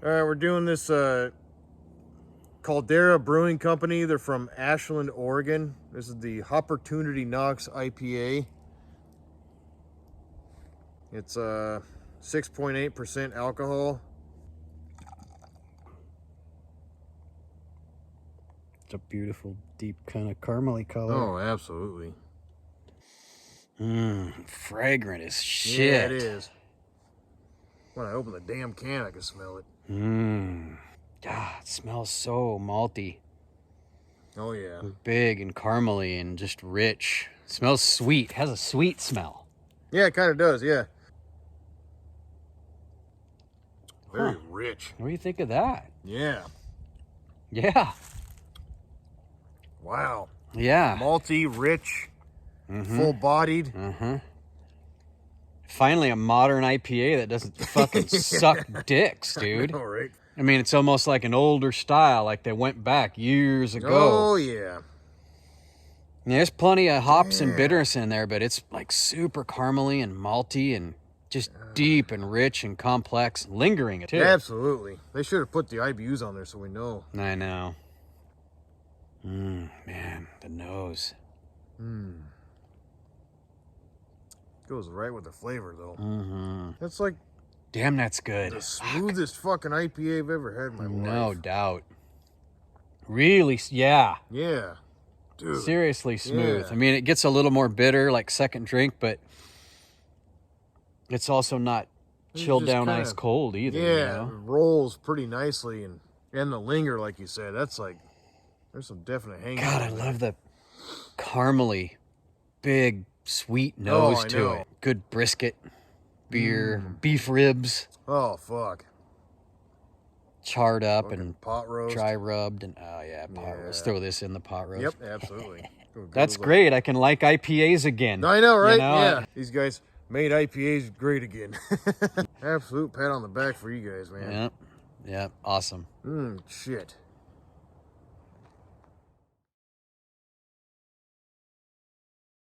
All right, we're doing this Caldera Brewing Company. They're from Ashland, Oregon. This is the Hopportunity Knox IPA. It's 6.8% alcohol. It's a beautiful, deep kind of caramely color. Oh, absolutely. Fragrant as shit. Yeah, it is. When I open the damn can, I can smell it. God, it smells so malty. Oh, yeah. Big and caramely and just rich. It smells sweet. It has a sweet smell. Yeah, it kind of does, yeah. Very rich. What do you think of that? Yeah. Yeah. Wow. Yeah. Malty, rich, full-bodied. Finally, a modern IPA that doesn't fucking suck dicks, dude. All right. I mean, it's almost like an older style, like they went back years ago. Oh, yeah. There's plenty of hops and bitterness in there, but it's like super caramely and malty and just deep and rich and complex, lingering too. Absolutely. They should have put the IBUs on there so we know. I know. Man, the nose. Goes right with the flavor, though. That's like Damn, that's good. the smoothest fucking IPA I've ever had in my life. No doubt. Really, yeah. Yeah. Dude. Seriously smooth. Yeah. I mean, it gets a little more bitter, like second drink, but it's also not chilled down kinda, ice cold either. Yeah, You know? it rolls pretty nicely, and the linger, like you said, that's like, there's some definite hang. God, I love the caramely, big, sweet nose to it. Good brisket, beer, beef ribs. Oh, fuck. Charred up Fucking and pot roast. dry rubbed. And oh, yeah, pot roast. Let's throw this in the pot roast. Yep, absolutely. That's great. I can like IPAs again. I know, right? You know? Yeah. These guys made IPAs great again. Absolute pat on the back for you guys, man. Yep. Yep. Awesome. Shit.